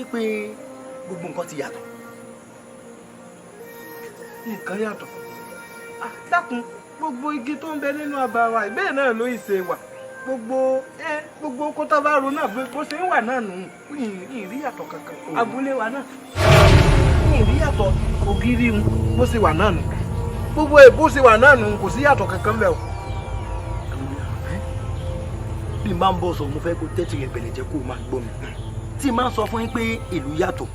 wípé gbogbo nǹkan ti yàtọ̀. Nǹkan yàtọ̀. Dákun gbogbo igi tó ń bẹ nínú ọgbà wa ìbéè náà ló ìṣe wà. Gbogbo oko tó bá ro náà bó ṣe ń wà náà nù. Ìrí yàtọ̀ kankan. Abúlé wa náà. Ìrí yàtọ̀ ògiri bó ṣe wà náà nù. Gbogbo bó ṣe wà náà nù kò sí yàtọ̀ kankan bẹ́ẹ̀ o. Bí n bá ń bọ̀ sọ mo fẹ́ kó tẹ́tí rẹ̀ bẹ̀lẹ̀ jẹ́ kó o máa gbọ́ mi. Tí n máa ń sọ fún yín pé ìlú yàtọ̀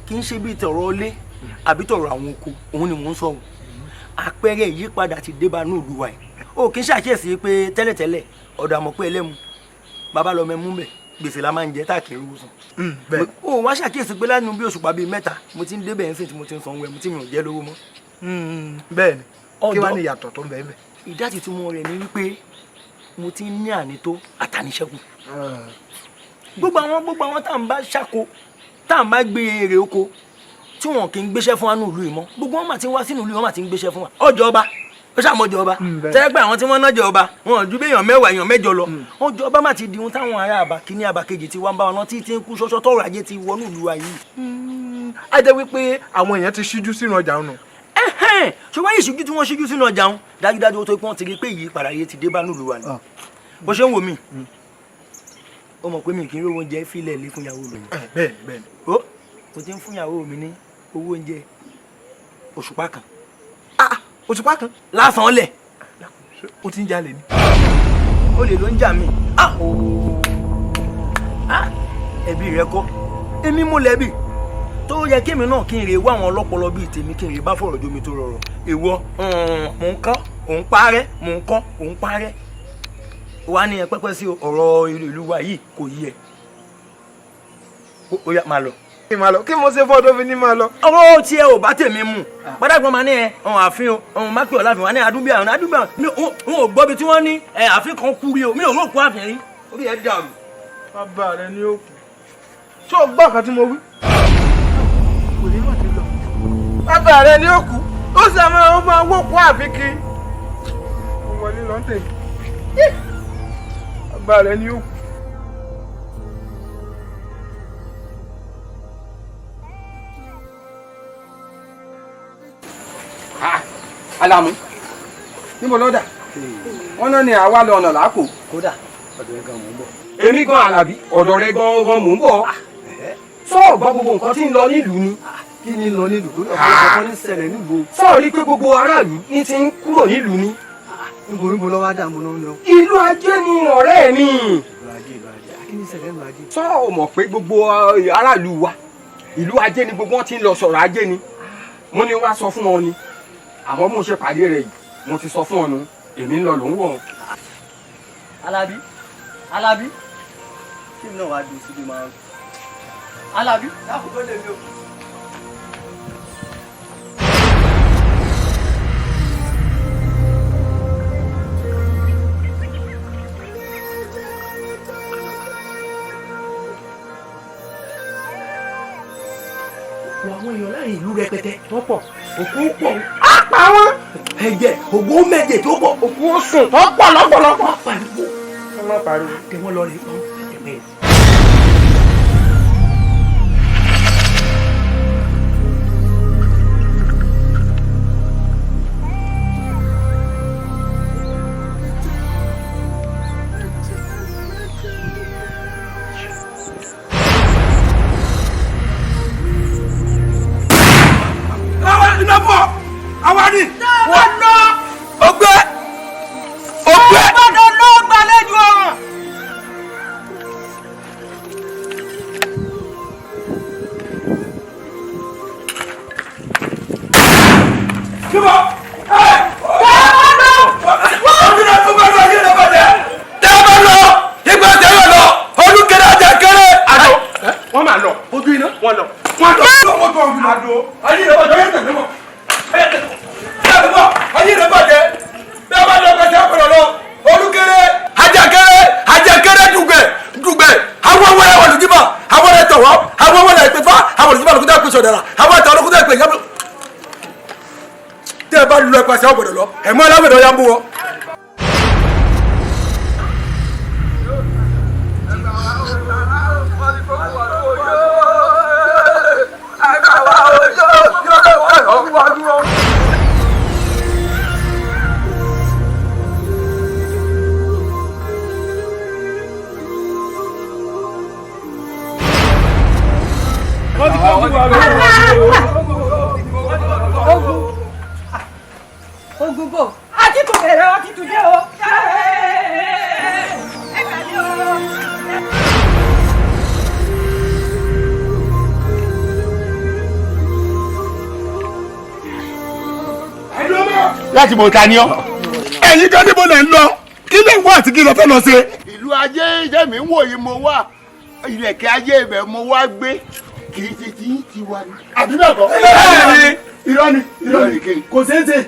kì í ṣe bíi tọ̀rọ̀ ilé àbí tọ̀rọ̀ àwọn oko òun ni mò ń sọ̀rọ̀. Àpẹẹrẹ ìyípadà ti dé bá ní ìlú wa yìí. O kì í ṣàkíyèsí pé tẹ́lẹ̀tẹ́lẹ̀ ọ̀dọ̀ àmọ̀ pé ẹlẹ́mu bàbá lọ mẹ́mú bẹ̀ gbèsè la máa ń jẹ táàkiri owó san. O wá ṣàkíyèsí pé lánàá bí òṣùpá bíi mẹ́ta mo ti ń débẹ̀ ń sìn tí mo ti ń sanwó ẹ̀ mo ti mi ò jẹ́ lówó mọ́. Bẹ́ẹ̀ ni kí wàá ní ìyàtọ̀ tó ń bẹ bẹ́ẹ̀. Ìdájì tí mo rẹ̀ ni wípé mo ti ń ní ànító àtàníṣẹ́kù. Gbogbo àwọn tá à ń bá ṣàkó tá à ń bá gbé èrè oko tí wọn kì í gbéṣẹ́ fún wa ní ìlú yìí mọ́ gbogbo wọn mà ti ń wá sínú ìlú wọn mà ti ń gbéṣẹ́ fún wa. Ọjọ́ ọba ó ṣàmọ́jọ́ ọba tẹ́lẹ̀ pé àwọn tí wọ́n nájọ ọba wọn ò ju bí èèyàn mẹ́wàá èèyàn mẹ́jọ lọ. Ọjọ́ ọba mà ti di ohun táwọn ará àbá kìíní àbá kejì ti wá ń bá wọn tí ń kú ṣọ́ṣọ́ tọ́rọ̀ ajé ti wọnú ìlú wa yìí. A jẹ́ wípé àwọn èèyàn ti ṣíjú sínú ọjà ọ̀nà. Ṣùgbọ́n ìṣíjú tí wọ́n ṣíjú sínú ọjà ọ̀hún dájúdájú ó tó pé wọ́n ti rí pé ìyípadà yé ti dé bá nílùú wa ni. Bó ṣe ń wò mí ó mọ̀ pé mi kì í rówó oúnjẹ fílẹ̀ lé fún ìyàwó mi. Bẹ́ẹ̀ni. Ó mo ti ń fún ìyàwó mi ní owó oúnjẹ òṣùpá kan. Òṣùpá kan? Lásán lẹ̀. Ó ti ń jalè ni. Ó lè ló ń jà mí. Ẹbí rẹ kọ́ èmi mo lẹ́bí tó yẹ kémi náà kí n rè wá àwọn ọlọ́pọlọ bíi tèmi kí n rè bá fọ̀rọ̀ jomi tó rọrọ̀. Èèwọ̀ mò ń kọ́ òun parẹ́ mò ń kọ́ òun parẹ́. Wá ní ẹ pẹ́pẹ́ sí ọ̀rọ̀ ìlú wa yìí kò yí ẹ. Ó yá máa lọ. Kí mo ṣe fọ́dọ̀ fi ní máa lọ. Ọwọ́ tí ẹ ò bá tèmi mú pátákó máa ní ọ̀hún àfin ọ̀hún mákì ọ̀láfin wà ní àdúgbò àwọn mi ò gbọ́ bí tí wọ́n ní àfin kan kú rí o mi ò rò kú àfin rí orí ẹ dàrú. Bàbá rẹ ni ó kù. Ṣé o gbọ́ nǹkan tí mo wí? Kò ní mọ̀ sí lọ. Bàbá rẹ ni ó kù. Ó sì máa wó kú àfin kí. Mo wọlé lọ́ntẹ̀. Bàbá rẹ ni ó kù. Alamu níbo ló dà wọn náà ni àwa lọ ọ̀nà làákò. Kódà ọ̀dọ̀ rẹ gan mò ń bọ̀. Èmi gan Àlàbí ọ̀dọ̀ rẹ gan mò ń bọ̀. Sọ́ọ̀ gbọ́ gbogbo nǹkan tí ń lọ nílùú ni. Kí ni ń lọ nílùú tó lọ́kọ́ kan ní ṣẹlẹ̀ nílùú? Sọ́ọ̀ rí pé gbogbo aráàlú ní ti ń kúrò nílùú ni. Níbo lọ́wọ́ á dà mọ́ náà lọ. Ìlú Ajé ni ọ̀rẹ́ mi. Ìlú Ajé kí ni ṣẹlẹ̀ ìlú Ajé? Sọ́ọ̀ mọ̀ pé gbogbo aráàlú wa ìlú Ajé ni gbogbo wọn ti ń lọ sọ̀rọ̀ Ajé ni. Mo ní wá sọ fún wọn ni. Àmọ́ mo ṣe pàdé rẹ̀ yìí mo ti sọ fún ọ nù èmi ń lọ ló ń wọ̀. Alábí kí ni náà wàá dùn síbi máa ń. Alábí dákun tó lè mi o. Àwọn èèyàn láàrin ìlú rẹpẹtẹ tó pọ̀ òkú pọ̀ á pa wọ́n ẹ̀jẹ̀ ògbó méje tó pọ̀ òkú ó sùn tó pọ̀ lọ́pọ̀lọpọ̀ pariwo wọ́n má pariwo kí wọ́n lọ rí fún ẹ̀pẹ́. Awani wọ́n ná ọgbẹ́ gbọ́dọ̀ ló gbàlejò ọ̀ràn. kíbọ̀ wọ́n máa lọ ojú iná wọ́n lọ wọ́n lọ àdó ayé ìrẹ́pọ̀ jẹ́ tẹ̀lé wọn ayé ìrẹ́pọ̀ jẹ́ bí a bá lọ pẹ̀sẹ̀ ọ̀pọ̀lọ̀ lọ olùkéré ajakéré dùgbẹ̀ àwọn wẹ̀rẹ̀ wọ̀lú jíbà àwọn ẹ̀ tọ̀wọ́ àwọn wẹ̀rẹ̀ ìpè fá àwọn olùjíbà lókútà ìpè sọ̀dàrà àwọn ẹ̀tọ́ lókútà ìpè yẹ́bù tí ẹ bá lọ pẹ̀sẹ̀ ọ̀pọ̀lọ̀ lọ ẹ̀mọ́ aláwẹ̀dọ̀ yá ń bú wọ. láti mọ̀ ta ni ọ́. ẹ̀yin kan níbo lẹ̀ ń lọ kí lè wá àti kí lọ fẹ́ lọ ṣe. ìlú ajé ìjẹ́mi ń wòye mo wà ìlẹ̀kẹ̀ ajé ibẹ̀ mo wá gbé kì í ṣe ti wá ní. àbí bẹ́ẹ̀ kọ́. irọ́ ni kò ṣeé ṣe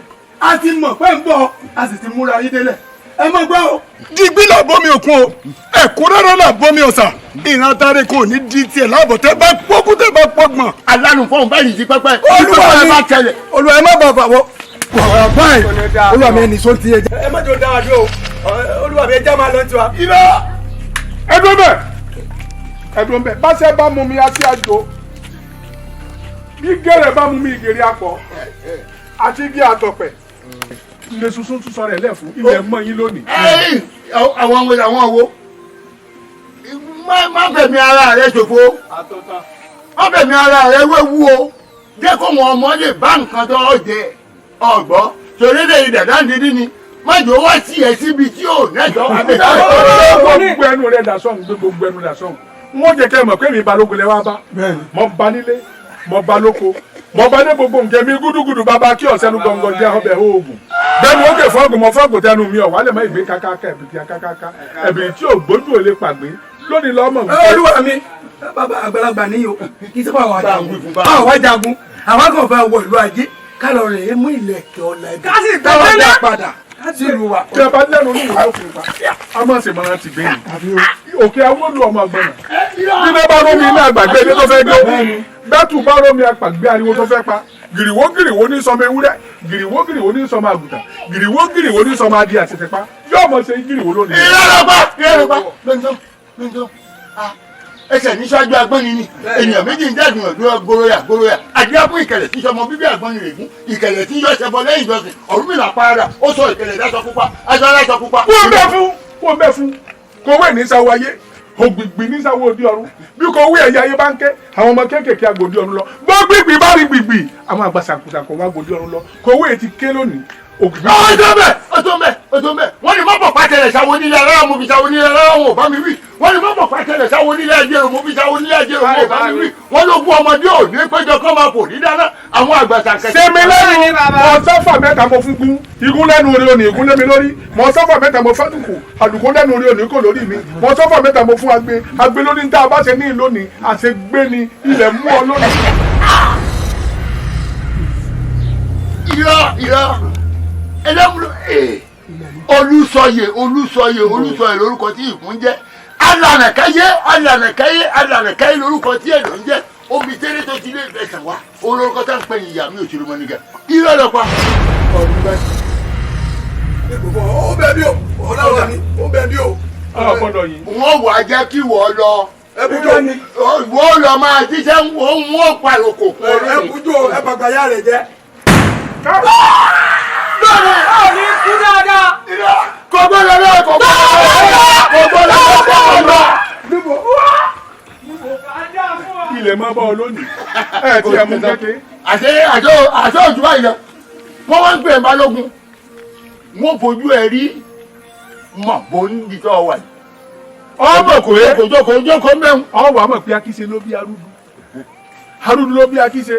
a ti mọ̀ pé ń bọ̀ a sì ti múra yín délẹ̀ ẹ mọ̀ gbọ́ o. digbí là bómi òkun o ẹ̀kúnrẹ́rẹ́ là bómi ọ̀sà ìran tare kò ní di tiẹ̀ láàbọ̀ tẹ́ bá pọ́kú tẹ́ bá pọ́gbọ̀n. alánú fọ́ọ̀mù báyìí di pẹ́pẹ́. olúwa ẹ má bàbà wọ báyìí olúwa mi ẹni sọ ti ẹ jẹ. ẹ má jọ dára dúró olúwa mi ẹ já máa lọ tiwa. irọ́ ẹdùn bẹ́ẹ̀ báṣẹ́ bá mú mi àti àjò bí gẹ̀rẹ̀ bá mú mi ìgèrè akọ àti bí àtọ̀pẹ̀ ilé sunsun tún sọ̀rọ̀ ẹ̀ lẹ́fún ilẹ̀ mọ́ yín lónìí. àwọn wo má fẹ̀mí ara rẹ ṣòfò má fẹ̀mí ara rẹ wéwu o jẹ́ kó wọn ọmọ lè bá nǹkan tó jẹ ọ̀gbọ́ torí lè dàda dídí ni má jọ wá sí ẹ síbi tí ò nẹ́jọ́. gbogbo ẹnu rẹ dà sọ́hùn gbogbo ẹnu dà sọ́hùn wọ́n jẹ́ kẹ́ ẹ mọ̀ pé mi balógun lẹ wá bá mọ̀ bá nílé mọ̀ bá lóko mọ̀ bá dé gbogbo nǹkan mi gúdúgúdú bàbá kí ọ̀sẹ́nu gbọ̀ngàn jẹ́ ọbẹ̀ oògùn bẹ́ẹ̀ni ó kè fọ́ọ̀gùn mọ̀ fọ́ọ̀gùn tẹnu mi ọ̀wálẹ̀ mọ́ ìgbé kákáká ẹ̀bìtì akákáká ẹ̀bìtì tí ò gbójú ò lè pàgbé lónìí lọ́mọ. olúwa mi bàbá àgbàlagbà níyì o kì í sábà wà jagun àwọn kan fẹ́ wọ ìlú ajé kálọ̀ rẹ̀ mú ìlẹ̀kẹ̀ ọ̀la ẹ̀bí táwọn dá padà sílùú wa. tí a bá lẹ́nu ní ìwà òfin pa a máa ṣe máa ti gbé yìí òkè awolu ọmọ ọgbọ́n náà bí bẹ́ẹ̀ bá rómi ilé àgbàgbé ilé tó fẹ́ gbé bẹ́ẹ̀tù bá rómi àgbàgbé ariwo tó fẹ́ pa gìrìwó ní sọmọ ewúrẹ́ gìrìwó ní sọmọ àgùntàn gìrìwó ní sọmọ adìẹ àti tẹpá yóò mọ̀ ṣe gìrìwó lónìí. ìrẹ́lọ́pá lọ́jọ́ ẹsẹ̀ ní sọ́jú agbọ́ni ni ènìyàn méjì ń dẹ́gun ọ̀dọ́ goroya àdúrà fún ìkẹlẹ̀ tí sọmọ bíbí àgbọ́ni rẹ̀ fún ìkẹlẹ̀ tí yọ ṣẹbọ lẹ́yìn ìjọsìn Ọ̀rúnmìlà parada ó sọ ìkẹlẹ̀ dáṣọ pupa aṣọ aláṣọ pupa. wọ́n bẹ́ fún kòwé ní sáwọ́ ayé ògbìgbì ní sáwọ́ òdi ọ̀run bí kòwé ẹ̀yà ayé bá ń ké àwọn ọmọ kéékèèké àgbòdì ọ̀run lọ gbọ́gbìgbì bá rí gbìgbì àwọn àgbà sàkùsàkùn wá gbòdì ọ̀run lọ kòwé ti ké lónìí ògbìgbì. ọjọ́ mẹ́ wọ́n ní mọ́pọ̀ pàtẹ́lẹ̀ sáwọ́ nílé aláwọ̀ mo fi sáwọ́ nílé aláwọ̀ wọn ò bá mi wí wọ́n ní mọ́pọ̀ pàtẹ́lẹ̀ sáwọ́ nílé ajérò mo fi sáwọ́ nílé ajérò wọn ò bá mi wí wọ́n ló gún ọmọdé ò ní péjọ kọ́ máa fò ní dáná àwọn àgbà sàkẹ́sì. sẹ́mi lẹ́nu mọ sọ́fà mẹ́ta mo fún gún igun lẹ́nu orí òní igun lẹ́mi lórí mọ sọ́fà mẹ́ta mo fẹ́ dùkù àdùkù lẹ́nu orí òní kò lórí mi mọ sọ́fà mẹ́ta mo fún agbe lórí ní tá a bá ṣe ní ìlónìí àṣegbé ni ilẹ̀ mú ọ lónìí. irọ́ ẹlẹ́múlò olùsọyè lórúkọ tí ìkún jẹ́ alànàkáyé lórúkọ tí èlò ń jẹ́ omi tẹ́lẹ̀ tó ti lé ẹ̀sẹ̀ wá olórúkọ tá ń pè ní ìyá mi ò ṣèlú mọ́ nígà irọ́ lọ pa. ó bẹ bí o ọlọ́wọ́ ni ó bẹ bí o. wọ́n wà á jẹ́ kí wọ́n lọ ẹbùjọ ni wọ́n lọ máa jíṣẹ́ wọ́n pàrokò. ẹbùjọ ẹbàgbàyà rẹ jẹ. ní kú dáadáa. kò gbọ́dọ̀ lọ kò gbọ́dọ̀ lọ. ilẹ̀ máa bá ọ lónìí ẹ̀ tí ẹ mú kékeré. àṣẹ òjú báyìí lọ wọ́n wá ń pè é balógun wọ́n fojú ẹ rí mọ̀ bó ń di tọ́ wà yìí. ọmọ kò yẹ jókòó mẹ́rin. ọwọ́ àmọ̀ pé akíṣe ló bí arúdú ló bí akíṣe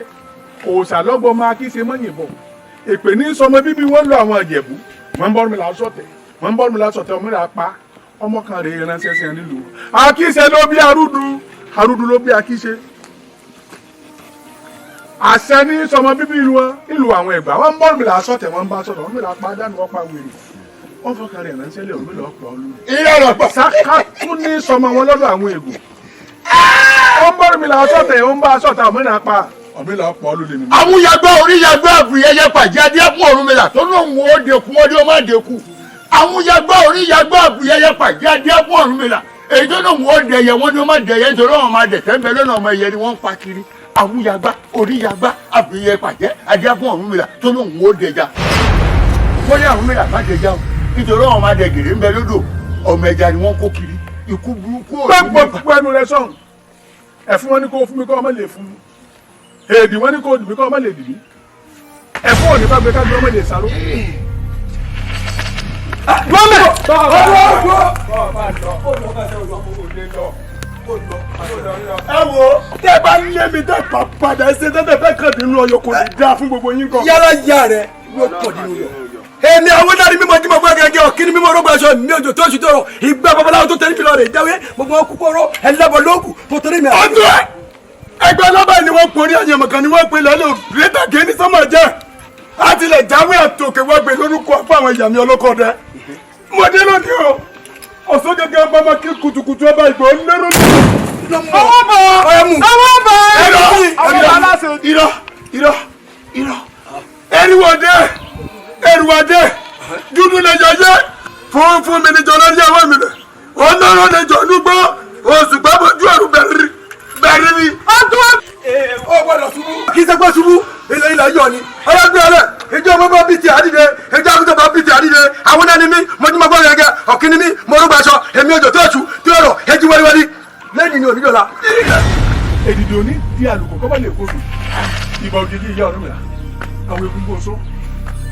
òòṣà lọ́gbọ́n máa akíṣe mọ́yìnbọn èpè ní sọmọ bíbí wọn lọ àwọn ìjẹ̀bú wọn ń bọ́ mi lásọ̀tẹ̀ ọmọ rẹ̀ apá ọmọ kan rẹ̀ ránṣẹ́ sí ẹ nílùú akíṣe ló bí arúdú ló bí akíṣe àṣẹ ní sọmọ bíbí wọn nílùú àwọn Ẹ̀gbá wọn ń bọ́ mi lásọ̀tẹ̀ wọn ń bá sọ̀tẹ̀ wọn mi là pa dánù wọn pa wèrè wọn fọkàn rẹ̀ ránṣẹ́ lé òun lọ́ọ́ pọ̀ ọ́lù. ìrọ̀lọ́pọ̀ sáká tún ní sọmọ wọn lọ́dọ̀ àwọn Ègùn wọn ń bọ́ mi lásọ̀tẹ̀ wọn ń bá sọ̀tẹ̀ ọmọ náà pa ọ̀bí là pọ̀ ọ́lù lè mi. àmúyàgbọ́ oríyàgbọ́ àbúyẹyẹ pàjẹ́ adé fún Ọ̀rúnmìlà tó lóun ó dẹkun ọdún ó má dẹkun àmúyàgbọ́ oríyàgbọ́ àbúyẹyẹ pàjẹ́ adé fún Ọ̀rúnmìlà èyí tó lóun ó dẹyẹ wọn ni ó má dẹyẹ nítorí wọn máa dẹ̀tẹ́ ń bẹ lọ́nà ọmọ ẹ̀yẹ ni wọ́n ń pa kiri àmúyàgbá oríyàgbá àbúyẹyẹ pàjẹ́ adé fún Ọ̀rúnmìlà tó lóun ó dẹja wọ́n ní Ọ̀rúnmìlà má dẹja o nítorí wọn máa dẹ gèrè ń bẹ lódò ọmọ ẹja ni wọ́n kó kiri ikú burúkú gbogbo ẹnu rẹ sọ̀hún ẹ̀fún wọn ni kò fún mi kọ́ ọmọ lè fún mi èdè wọn ni kò dùn mí kọ́ ọmọ lè dì mí ẹ̀fún òní bá gbé ká gbé ọmọ lè sáró. ẹ wo tẹ bá lé mi tẹ padà ṣe tẹ fẹ́ kàn nínú ọyọ kò ní dáa fún gbogbo yín kan. yálà yá rẹ yóò pọ̀ nínú yọ. èmi àwọn dárí mímọ tí mo gbọ́ gẹ́gẹ́ ọ̀kíní mímọ orógbó aṣọ mi òjò tó oṣù tó rọ ìgbà babaláwo tó tẹ̀lé mi lọ rè jáwé gbogbo wọn kúkú ọ̀rọ̀ ẹlẹ́bọ̀ lóògùn tó tẹ̀lé mi. ọdún ẹ ẹgbẹ́ ọlọ́ba ni wọ́n porí àyẹ̀mọ̀ kan ni wọ́n pe lọ́lọ́ gírẹ́tà gẹ́ni sọ́mọ̀ jẹ́ àti lè jáwé àtòkè wọ́n gbé lórúkọ apá àwọn ìyàmí ọlọ́kọ̀ dẹ. mo dé lónìí o ọ̀sán gẹ́gẹ́ ọba máa kí kutukutu ọba ìgbò lérò ní. ọwọ́ bọ̀ ọwọ́ bọ̀ irọ́ eriwade dúdú lẹjọ yẹ fún mi níjọ lórí ẹwọ mi lẹ ọlọ́rọ̀ lẹjọ nígbọ oṣù gbàgbọjú ọrùn bẹ̀rẹ̀ ni. ó gbọ́dọ̀ ṣubú kì í ṣe pé ṣubú ilé ilẹ̀ yọ̀ ni ọlọ́gbẹ́ ọlẹ́ ìjọ ọmọ bíi ti àdìde ìjọ àgùntàn bá bíi ti àdìde àwọn ẹni mi mo ní mo gbọ́ yẹn gẹ ọ̀kíní mi mo rúgbà aṣọ èmi òjò tó ẹ̀ṣù tí ó rọ̀ ẹjú wẹ́líwẹ́lí lẹ́yìn ni onídọ̀la. èdìdì òní di àlùkò kọ́bọ̀ lè kóso ìbọn òjijì ìyá ọ̀rọ̀ mìíràn àwọn egungun oṣó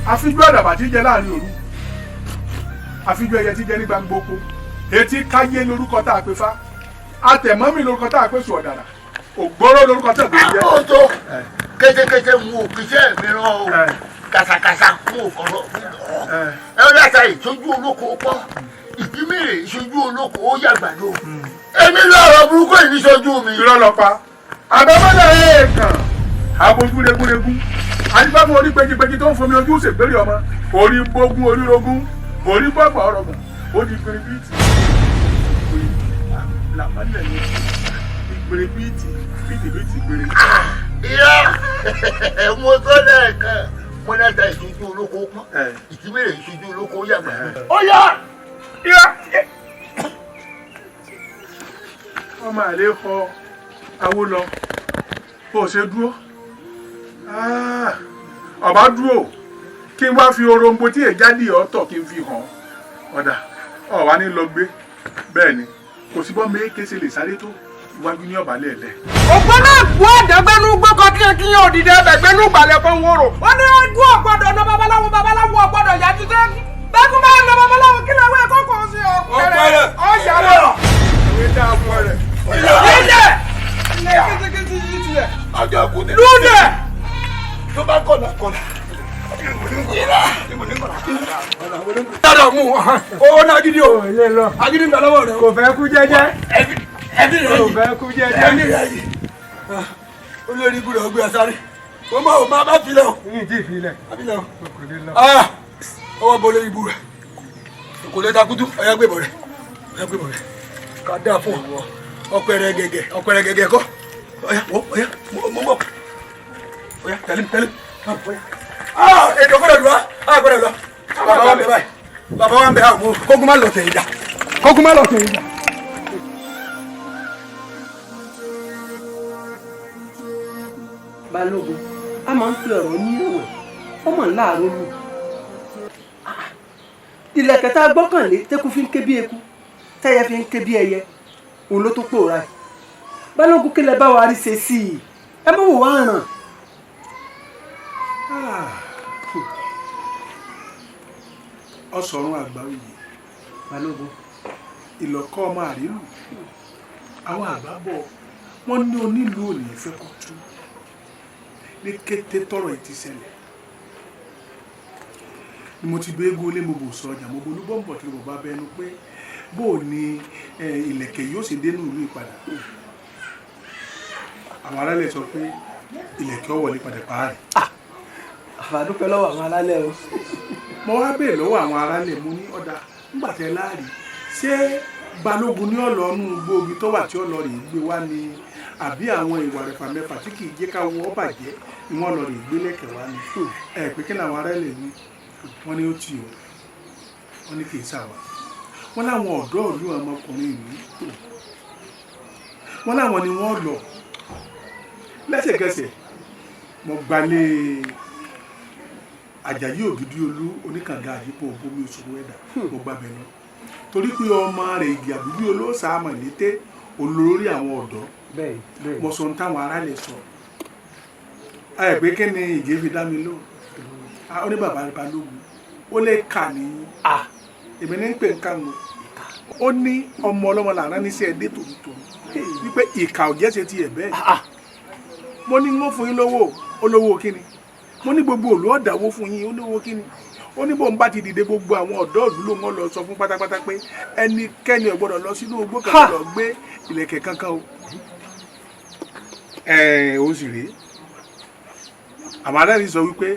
àfijú àdàbà tí jẹ láàrin òru àfijú ẹyẹ tí jẹ ní gbangba oko etí káyé lórúkọ tá a pè fá àtẹ̀mọ́mì lórúkọ tá a pè sùn ọ̀dàrà ògbóró lórúkọ tá a pè jẹ. àkóso kétékété mu òkìṣẹ́ mìíràn o kàṣàkàṣà mú òkọ̀rọ̀ ẹ ó dàtà ìtọ́jú olóko pọ̀ ìdímèrè ìṣojú olóko ó yàgbàdo èmi lọ́rọ̀ burúkú yìí níṣojú mi. irọ́ lọ pa àbámọ́lẹ̀ èèkàn abojú regúnregún adífáfún orí péjipéji tó ń fomi ojú ṣègbèrè ọmọ orí gbógun orí rogún orí gbọ́gbà ọ̀rọ̀gùn ó di gbèrèbíìtì làmọ́lẹ̀ ní gbèrèbíìtì bíìtì gbèrè. ìyá mo tó lẹ́ẹ̀kan mo lẹ́ta ìṣojú olóko pọ̀ ìdímèrè ìṣojú olóko ó yàgbàdo. ó yá ọmọ àlè kọ awó lọ bó ṣe dúró ọba dúró kí n wá fi orombo tí èjádì ọ̀tọ̀ kí n fi hàn ọ̀dà ọ̀wá ní lọ gbé bẹ́ẹ̀ ni kò sí bọ́ méèké lè sáré tó iwájú ní ọ̀bà lẹ́ẹ̀lẹ́. òpó náà bú àdàgbẹ́nu gbọ́kọ̀ kíyàn òdìdẹ ẹgbẹ́nu gbàlẹ̀ kan wòrò ó ní ẹgbẹ́ ọ̀gbọ́dọ̀ ọ̀nà babaláwo ọ̀gbọ́dọ̀ yájú tẹ́kí bẹ́ẹ̀kú máa ń lọ babaláwo kí lè wé kókò sí ọ̀pẹ̀rẹ̀ ọ̀yàwó ìwé dá fún ẹ rẹ. ilé kìtìkìtì yìí tiẹ̀ ọjọ́ kù ní. lúdẹ̀ tó bá kọ̀nà. dáadáa mú owó náà gidi o agídí ń bẹ lọ́wọ́ rẹ. kò fẹ́ kú jẹ́jẹ́ ẹbí rẹ kò yìí fẹ́ kú jẹ́jẹ́ ẹbí rẹ yìí olórí ibùdó ọgbẹ́ asáré wọ́n máa ò máa filẹ̀ o yìí tí ì filẹ̀ filẹ̀ o kò ní lọ. ọwọ́ bọ̀ lórí ibù rẹ̀ kò lè takutu ọ̀yá gbé bọ̀ rẹ̀ ká dáa fún ọpẹrẹ gẹ́gẹ́ kọ́ ọ̀yá mọ̀ ọ̀yá tẹ̀lé èdè ọ̀gbọ́dọ̀ dùn á gbọ́dọ̀ lọ bàbá wa ń bẹ báyìí bàbá wa ń bẹ àwọn kókó má lọ tẹ̀ ìjà kókó má lọ tẹ̀ ìjà. Balógun a máa ń fi ọ̀rọ̀ ní ìrọ̀wẹ̀ ọmọ ńlá àrólù ìlẹ̀kẹ̀ tá a gbọ́kànlé tẹ́kù fi ń ké bí eku tẹ́yẹ fi ń ké bí ẹyẹ òun ló tó pòórá ẹ̀ Balógun kí lẹ bá wa rí ṣe sí i ẹ má wò wá ràn. ọsọrun àgbáwì Balógun ìlọkọ ọmọ àrílù àwọn àgbàbọ wọn ní onílù òní fẹ́ kó tú ní kété tọrọ ẹ ti ṣẹlẹ̀ ni mo ti bẹ eégún lé mo bò sọ ọjà mo bolú bọ́ǹbọ̀ tí mo bá bẹnu pé bó o ní ìlẹ̀kẹ̀ yóò ṣe dénú ìlú ìpadà àwọn aráàlẹ̀ sọ pé ìlẹ̀kẹ̀ ọ̀wọ̀ ní padà pààrẹ̀. àfàdúpẹ́ lọ́wọ́ àwọn alálẹ̀ o. mo wá bèèrè lọ́wọ́ àwọn aráàlẹ̀ mo ní ọ̀dà nígbà tẹ́ láàrí ṣé Balógun ní ọ̀lọ́nù gbòógì tó wà tí ó lọ rè gbé wá ni àbí àwọn ìwà rẹ̀fà mẹ́fà tí kì í jẹ́ káwọn ọ bàjẹ́ ni wọ́n lọ rè gbé lẹ́kẹ̀ wá ni ẹ̀ pé kí làwọn aráàlẹ̀ ní wọ́n ní ó tì ó wọ́n ní kì í sàwà wọ́n láwọn ọ̀dọ́ ìlú ọmọkùnrin ìlú wọ́n láwọn ni wọ́n lọ lẹ́sẹ̀kẹsẹ̀ mo gbalẹ̀ Àjàyí Ògìdìolú oníkànga àyípo ògbómi òṣòro ẹ̀dá mo gbàbẹ̀ lọ torí pé ọmọ rẹ̀ Ìgè Àdúgbò olóòsà àmọ̀ létè olórí àwọn ọ̀dọ́ mo sọ ní táwọn aráàlẹ̀ sọ ẹ pé kí ni Ìgè fi dá mi lò ó ní bàbá Balógun ó lè kà ní èmi ní pè ń kà ń ó ní ọmọ ọlọ́mọ làrá níṣẹ́ ẹdẹ tòótọ́ wípé ìkà ò jẹ́sẹ̀ tiẹ̀ bẹ́ẹ̀ mo ní wọ́n fún yín lówó olówó kíni mo ní gbogbo òlú ọ̀dàwó fún yín olówó kíni ó ní bóun bá ti dìde gbogbo àwọn ọ̀dọ́ ìlú ló wọ́n lọ sọ fún pátápátá pé ẹnikẹ́ni ò gbọ́dọ̀ lọ sínú igbó kankan lọ gbé ìlẹ̀kẹ̀ kankan o. Ó sì rèé àwọn aráàlú sọ wípé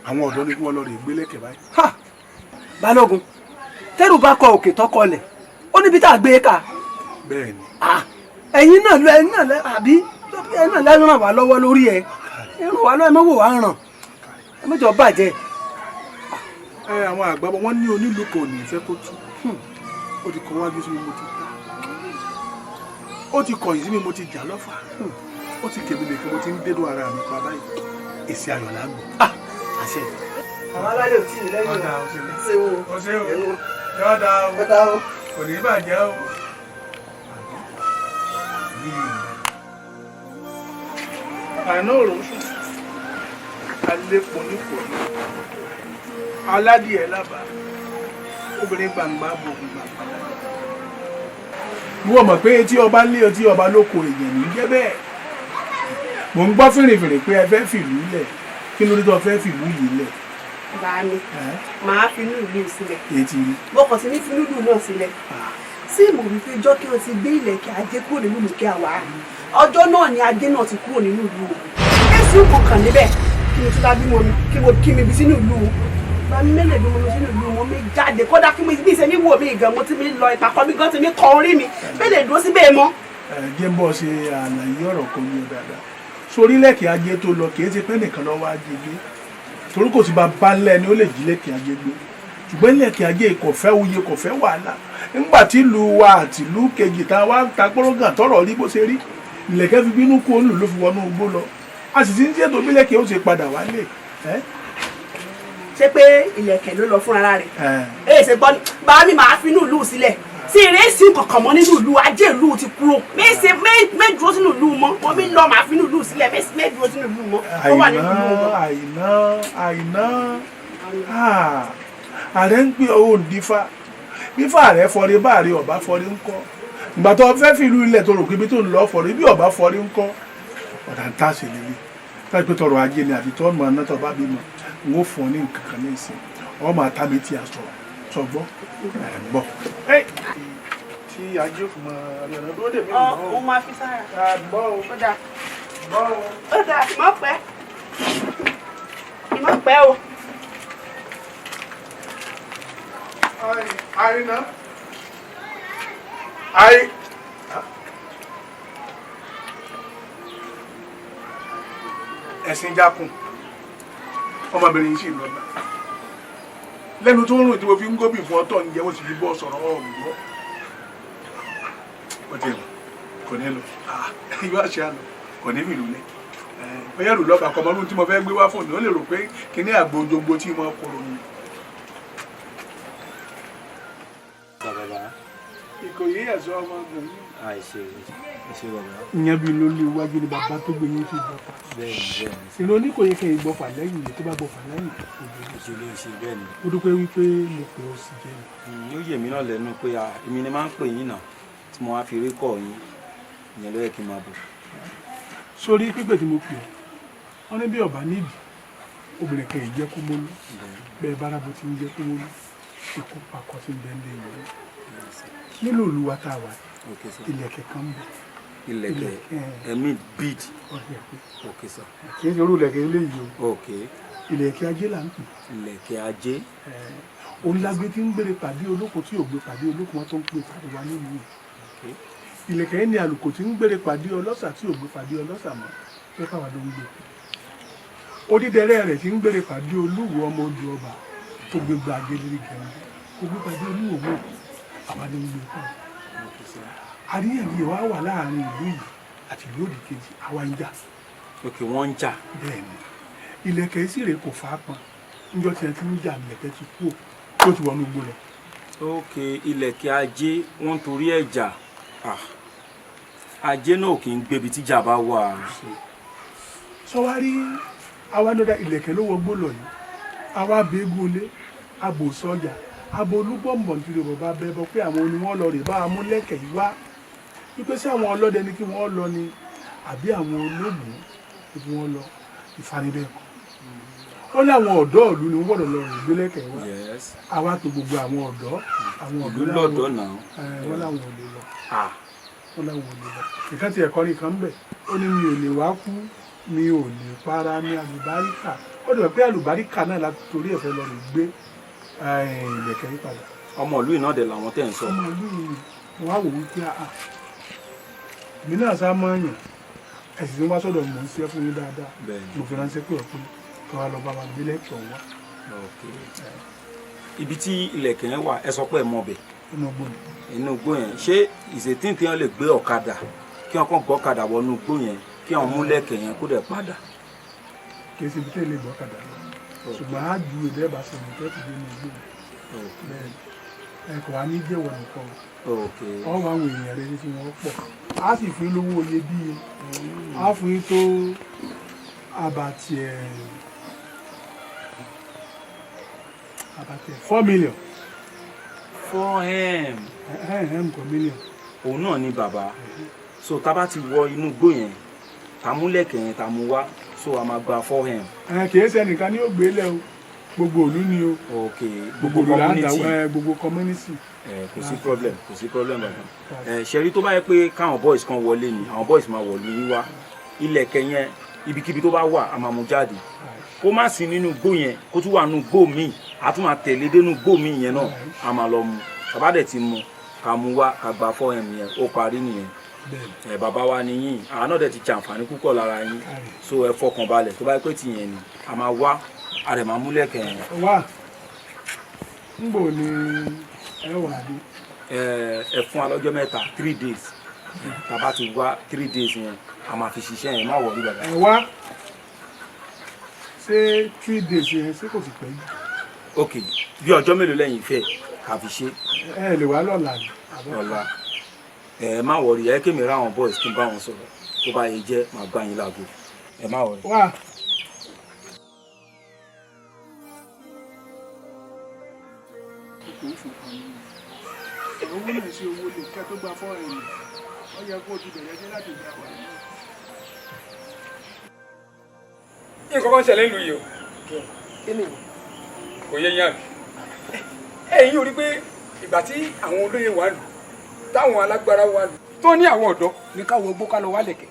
àwọn ọ̀dọ́ ní kí wọ́n lọ rè gbé lẹ́kẹ̀ báyìí. Balógun tẹ́rù bá kọ òkè tọkọlẹ̀ ó níbi tá a gbé ká. bẹ́ẹ̀ ni. ẹ̀yin náà àbí ẹ̀yin náà lẹ́nu ràn wá lọ́wọ́ lórí ẹ̀ ràn wá lọ́wọ́ ẹ mọ́wò wá ràn ẹ mọ́jọ bàjẹ́. àwọn àgbàbọ̀ wọ́n ní onílù kò ní fẹ́ kó tú ó ti kọ wájú sí mi mo ti ta ó ti kọ̀yìn sí mi mo ti jà lọ́fà ó ti kèmí lè kí mo ti ń dédú ara mi pa báyìí èsì ayọ̀ lágbó. àṣẹ. àwọn aláyọ̀ tí ì lẹ́yìn ọ̀dà ọ̀sẹ̀ o yọ̀ọ̀dà o kò ní bàjẹ́ o. àná òrùn sùn alẹ́pọ̀ nípò aládìẹ lábàá obìnrin gbàngbà bò gbàngbà. wọ́n mọ̀ pé etí ọba lé ọtí ọba lóko èèyàn ní jẹ́ bẹ́ẹ̀. mò ń gbọ́ fìrìfìrì pé ẹ fẹ́ fìlú lẹ̀ kí ló dé tó fẹ́ fìlú yìí lẹ̀. Bàámi màá fi inú ìlú sílẹ̀. etí rí. bọ́kàn sí ní fi inú ìlú náà sílẹ̀. sí ìmọ̀ wípé ijọ́ kí wọ́n ti gbé ìlẹ̀kẹ̀ ajé kúrò nínú ìlú kí a wà á ọjọ́ náà ni ajé náà ti kúrò nínú ìlú o. èsì ń kọkàn níbẹ̀ kí mi tún bá bímọ mi kí mi bí sínú ìlú o. bá mi mẹ́lẹ̀ bí mo lọ sínú ìlú wọn mi jáde kódà kí mi bí ìṣẹ́mi wò mí gan mo ti mi lọ ìpàkọ́ mi gan ti mi kọ orí mi bẹ́ẹ̀ dúró síbẹ̀ mọ́. jẹ́ bọ́ ṣe àlàyé ọ̀rọ̀ kan ní dáadáa sórí lẹ́kẹ̀ ajé tó lọ kì í ṣe pé nìkan lọ́wọ́ ajé gbé torí kò sí bàbá ńlẹ̀ ni ó lè jí lẹ́kẹ̀ ajé gbé ṣùgbọ́n lẹ́kẹ̀ ajé kò fẹ́ wuye kò fẹ́ wàhálà nígbà tí ìlú wa àti ìlú kejì tá a wá ń ta gbọ́rọ̀gàn tọ̀rọ̀ rí bó ṣe rí ìlẹ̀kẹ̀ fi bínú kú òun ló fi wọnú igbó lọ a sì ti ń ṣètò bí lẹ́kẹ̀ ó ṣe padà wálé. ṣé pé ìlẹ̀kẹ̀ ló lọ fúnra rẹ̀ ẹ ṣe gbọ́ bá mi máa fi inú ìlú sílẹ̀ sí ìrẹsì kankan mọ́ nínú ìlú ajé ìlú ti kúrò mẹ́dúró sínú ìlú mọ́ wọ́n mi lọ máa fi inú ìlú sílẹ̀ mẹ́dúró sínú ìlú mọ́ ó wà nínú ìlú mọ́. àìná ààrẹ ń pè owó nífà bífà rẹ fọrí báàrí ọba fọrí ńkọ́ ìgbà tó fẹ́ fi ìlú ilẹ̀ tó rò pé ibi tó ń lọ fọrí bí ọba fọrí ńkọ́ ọ̀dà ń tà sí lílé táyì pé tọrọ ajé ni àbí tọ́ ọmọ náà tó bá bímọ n ó fún ọ ní nǹkan kan ní ìsìn ọmọ àtàmì tí a sọgbọ́ gbọ́. tí ajé fún ọ rí ọ̀nà tó dé mí mọ́ ọ máa fi sára gbọ́ o ó dáa gbọ́ o. ó dáa ìmọ̀ pẹ́ o. Àìná àì ẹ̀sìn jákun ọmọbìnrin yìí sì lọ́gbà lẹ́nu tó ń rùn tí mo fi ń gómìn fún ọtọ̀ ǹjẹ́ mo sì fi bọ́ sọ̀rọ̀ ọ̀gbọ́ ọtí lọ kò ní lọ ìwé àṣẹ àlọ kò ní fìlú lẹ bóyá lù lọ́ba kọmọlú tí mo fẹ́ gbé wá fún mi ó lè rò pé kíní àgbo ojogbo tí mo kúrò ní. Ìkòyí ẹ̀sọ́ ọmọ ọgbọ̀n yìí. àìṣe bàbá. ìyẹn bíi ló lé iwájú ni bàbá tó gbé yín fi gbọ́fà. bẹ́ẹ̀ni. ìlú oníkòyí kẹ́ ìgbọ́fà lẹ́yìn ìlú tó bá gbọ́fà lẹ́yìn ìṣòro ìṣe bẹ́ẹ̀ ni. ó dúpẹ́ wípé mo pè ó sì jẹ́ ó yè mí náà lẹ́nu pé èmi ni máa ń pè yín náà tí mo wá fi rí kọ̀ yín ìyẹn ló yẹ kí n máa bọ̀. sórí pípẹ́ tí mo pè ọ́ wọ́n ní bí ọ̀bá nídìí obìnrin kan ìjẹ́ kó mólú bẹ́ẹ̀ bára bó ti ń jẹ́ kó mólú ikú pakọ́ sí bẹ́ẹ̀ lé nílò olúwa tá a wà ilẹ̀kẹ̀ kan bọ̀. ilẹ̀kẹ̀ ẹ̀mí bíd. ok sir. kì í ṣe orú ilẹ̀kẹ̀ eléyìí o. ok. ilẹ̀kẹ̀ ajé là ń pè. ilẹ̀kẹ̀ ajé. òun lágbé tí ń gbére pàdé olóko tí ò gbé pàdé olóko wọn tó ń pè pàdé wa nínú yìí. ilẹ̀kẹ̀ yẹn ni àlùkò tí ń gbére pàdé ọlọ́ṣà tí ò gbé pàdé ọlọ́ṣà mọ́ pé káwa ló ń gbé. odídẹrẹ́ rẹ̀ tí ń gbére pàdé olúwo ọmọ odò ọba tó gbé gba ajé lérí gẹ̀rẹ́ kó gbé pàdé olúwo mọ́ àwa ló ń gbé pọ̀. àríyànjiyàn wa wà láàrin ìlú yìí àti ìlú òdì kejì àwa ń jà. ok wọ́n ń jà. bẹ́ẹ̀ni ilẹ̀kẹ̀ sì rè kò fà á pọn níjọ́ tí ẹ ti ń jà ilẹ̀kẹ̀ ti kú tó ti wọnú igbó lọ. ok ilẹ̀kẹ̀ ajé wọ́n torí ẹ̀ jà ajé náà kì í gbébi tíjà bá wà. sọwárí àwa lọ́dà ilẹ̀kẹ̀ ló wọgbó lọ yìí àwa bẹ́ẹ̀gùn lé abò sọ́jà abo olúgbọ̀nbọ̀n tí yorùbá bá bẹ́ bọ́ pé àwọn ni wọ́n lọ rè bá amúlẹ̀kẹ̀ yìí wá wípé sí àwọn ọlọ́dẹ ni kí wọ́n lọ ni àbí àwọn olóògùn ni kí wọ́n lọ ìfanibẹ́ẹ̀kọ́ ó láwọn ọ̀dọ́ ìlú ni wọ́n gbọ́dọ̀ lọ rìn gbélẹ̀kẹ̀ wá Yes. àwa tó gbogbo àwọn ọ̀dọ́ Ìlú lọ́dọ̀ náà. wọ́n láwọn ò lè lọ wọ́n láwọn ò lè lọ nǹkan tí ẹ̀kọ́ nìkan ń bẹ̀ ó ní mi ò lè wá kú mi ò lè para ní àlùbáríkà ó dẹ̀ pé àlùbáríkà náà láti torí ẹ̀fẹ́ lọ rè gbé ìlẹ̀kẹ̀ yí padà. Ọmọ ìlú iná dẹ̀ làwọn tẹ̀ ń sọ. ọmọ ìlú yìí wọ́n á wò wípé èmi náà sá mọ́ èèyàn ẹ̀sìn tí wọ́n bá sọ̀dọ̀ mọ̀ ń ṣe fún yín dáadáa mo fi ránṣẹ́ pé ọ̀pẹ kí wọ́n lọ bá wa gbé lẹ́kọ̀ọ́ wá. Ibi tí ilẹ̀kẹ̀ yẹn wà ẹ sọ pé ẹ mọ̀ bẹ̀. inú igbó ni. Inú igbó yẹn ṣé ìṣètìn tí wọ́n lè gbé ọ̀kadà kí wọ́n kàn gbọ́ ọ̀kadà wọnú igbó yẹn kí wọ́n mú lẹ́kẹ̀ yẹn kó dẹ̀ padà. kì í ṣe ibi tí èlé gbọ́ ọ̀kadà lọ ṣùgbọ́n á ju èdè ẹ̀bà sọ̀rọ̀ tó ti dé ní igbó bẹ́ẹ̀ ẹ kò wá ní jẹ́wọ́ nìkan ọ wá àwọn èèyàn rẹ tí wọ́n pọ̀ á sì fún lówó iyebíye á fún yín tó àbàtì 4 million. 4M. Kò million. Òun náà ni bàbá so tá bá ti wọ inú igbó yẹn tá mú lẹ́kẹ̀ yẹn tá mú wá so a máa gba 4M. Kì í ṣe ẹnìkan ní ó gbé lẹ̀ o gbogbo ìlú ni o. Gbogbo community. Gbogbo community. Kò sí problem bàbá. Ṣẹ̀rí tó bá yẹ pé káwọn boys kan wọlé ni àwọn boys máa wọlé yín wá ilẹ̀kẹ̀ yẹn ibikíbi tó bá wà a máa mú jáde kó má sí nínú igbó yẹn kó tún wà nínú igbó míì a tún máa tẹ̀lé dénú igbó míì yẹn náà a máa lọ mu bàbá dẹ̀ ti mu ká mu wá ká gba 4M yẹn ó parí nìyẹn bàbá wa ni yín àwọn náà dẹ̀ ti jàǹfààní púpọ̀ lára yín so ẹ fọkàn balẹ̀ tó bá yẹ pé tìyẹn ni a máa wá a dẹ̀ máa mú lẹ́kẹ̀ yẹn. wá níbo ni ẹ wà dé. Ẹ fún wa lọ́jọ́ mẹ́ta 3 days tàbá ti wá 3 days yẹn a máa fi ṣiṣẹ́ yẹn má wọ̀ ní bàbá. ẹ wá ṣé 3 days yẹn ṣé kò sì pẹ́ yìí. Ok bí ọjọ́ mélòó lẹ́yìn ìfẹ́ ká fi ṣe. Ẹ lè wá lọ́la ni. Ọ̀la ẹ má wọrí ẹ kémi ra àwọn boys kí n bá wọn sọ̀rọ̀ tó bá yẹ jẹ́ màá gbá yín láago ẹ má wọrí. wá. owó náà ṣe owó lè kẹ́ tó gba 4M ó yẹ kó o ti bẹ̀rẹ̀ jẹ́ láti gba wà ní. nǹkan kan ṣẹlẹ̀ nílùú yìí o kò yé yín àbí ẹ̀yin ò rí pé ìgbà tí àwọn olóyè wà lù táwọn alágbára wà lù tó ní àwọn ọ̀dọ́ ní káwọn ogbó ká lọ wá lẹ̀kẹ̀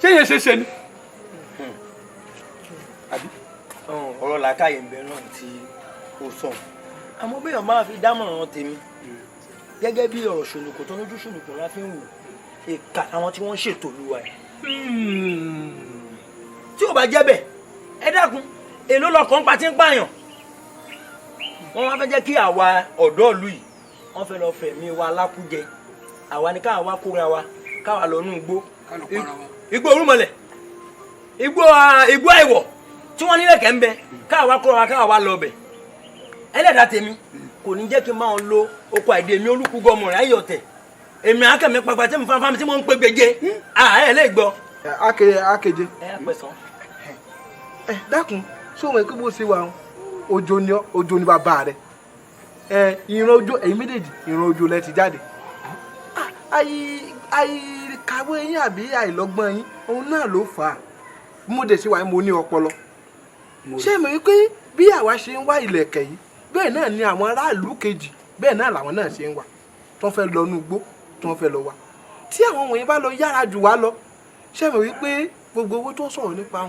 ṣé yẹn ṣe ni. ọ̀rọ̀ làákàyè ń bẹ náà tí ó sọ àmọ́ béèyàn máa fi dámọ̀ràn tèmi gẹ́gẹ́ bí ọ̀rọ̀ ṣòlùkù tó lójú ṣòlùkù la fi ń wò ìkà àwọn tí wọ́n ń ṣètò olúwa ẹ̀. tí ò bá jẹ́ bẹ́ẹ̀ ẹ dákun èló lọkàn pa tí ń pààyàn wọ́n wá fẹ́ jẹ́ kí àwa ọ̀dọ́ ìlú yìí wọ́n fẹ́ lọ fẹ̀mí wa lákújẹ àwa ni káwa wá kóra wa káwa lọ nú igbó igbó orúmọlẹ̀ igbó àìwọ̀ tí wọ́n nílẹ̀ kẹ́ ń bẹ káwa kóra wa káwa wá lọ bẹ̀ ẹlẹ́dàá tèmi kò ní jẹ́ kí n máa lo oko àìdè mi olúkú gọmọ rẹ̀ ayé ọ̀tẹ̀ èmi akẹ́mi pàpà tí mo fanfan tí mo ń pè gbèje ẹ lè gbọ́. akéde. ẹ pẹ̀sán. dákun ṣé o mọ̀ pé bó ṣe wà ojo ni bàbá rẹ̀ ìran ojo ẹ̀yin méjèèjì ìran ojo lẹ ti jáde àìkàwé yín àbí àìlọ́gbọ́n yín òun náà ló fà á mo dẹ̀ ṣe wà mo ní ọpọlọ ṣé mo rí pé bí àwa ṣe ń wá ilẹ̀kẹ̀ yìí bẹ́ẹ̀ náà ni àwọn aráàlú kejì bẹ́ẹ̀ náà làwọn náà ṣe ń wà tí wọ́n fẹ́ lọ inú igbó tí wọ́n fẹ́ lọ wá tí àwọn wọ̀nyí bá lọ yára jù wá lọ ṣé mo rí pé gbogbo owó tó sọ̀rọ̀ nípa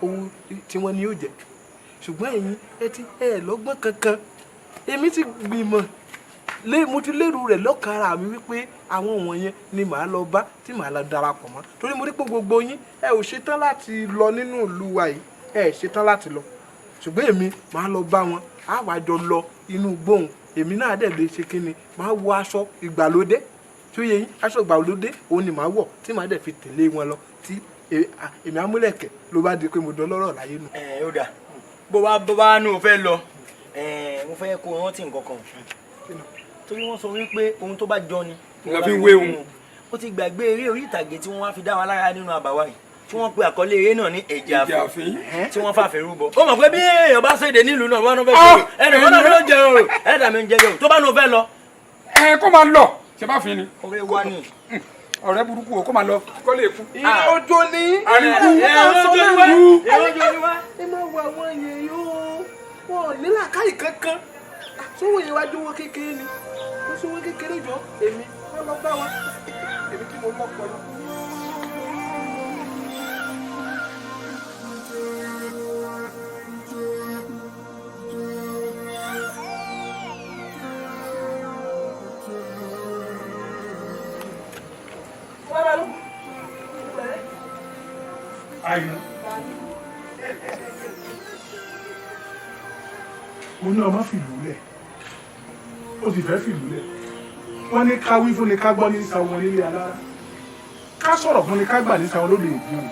owó tí wọ́n ní yóò jẹ́ ṣùgbọ́n ẹ̀yin lọ́gbọ́n kankan èmi ti gbìmọ̀ mo ti lérò rẹ̀ lọ́kàn ara mi wípé àwọn wọ̀nyẹn ni màá lọ bá tí màá lọ darapọ̀ mọ́ torí mo rí pé gbogbo yín ẹ ò ṣetán láti lọ nínú ìlú wa yìí ẹ ṣetán láti lọ ṣùgbọ́n èmi màá lọ bá wọn á wá jọ lọ inú gbóhùn èmi náà dẹ̀ lè ṣe kíni màá wọ aṣọ ìgbàlódé tí ó yẹ yín aṣọ ìgbàlódé òun ni màá wọ̀ tí màá dẹ̀ fi tẹ̀lé wọn lọ tí èmi amúlẹ̀kẹ̀ ló bá di pé mo dán lọ́rọ̀ láyé nù. ó dà bó bá nù fẹ́ lọ mo fẹ́ kó rántí nǹkan kan torí wọ́n sọ wípé ohun tó bá jọ ni la fi ń wé ohun. ó ti gbàgbé eré orí ìtàgé tí wọ́n wá fi dá wa lára nínú àbáwá yìí tí wọ́n pe àkọlé eré náà ní ẹ̀jẹ̀ àfin tí wọ́n fàfẹ́ rúbọ. ó mọ̀ pé bí èèyàn bá ṣèdè nílùú náà wọ́n fẹ́ ṣe ẹnì kan náà ló ń jẹun o ẹ̀dà mi ń jẹun tó bá nù fẹ́ lọ. kó máa lọ ṣe bá fi ni. ọ̀rẹ́ wa ni. ọ̀rẹ́ burúkú o kó máa lọ kó lè kú. ojo ni àríkú ẹ máa wọ àwọn yẹn yóò nílà káyì kankan sówó yẹn wá dúró kékeré ni ó sówó kékeré jọ èmi wọ́n lọ bá wọn èmi tí mo lọ́pọ̀ lọ. Àìná. Mo ní ọmọ fìlú lẹ̀. Ó sì fẹ́ fìlú lẹ̀. Wọ́n ní ká wí fún ni ká gbọ́ ní ìsàwọn nílé alára. Ká sọ̀rọ̀ fún ni ká gbà ní ìsàwọn lóde ìdíwò.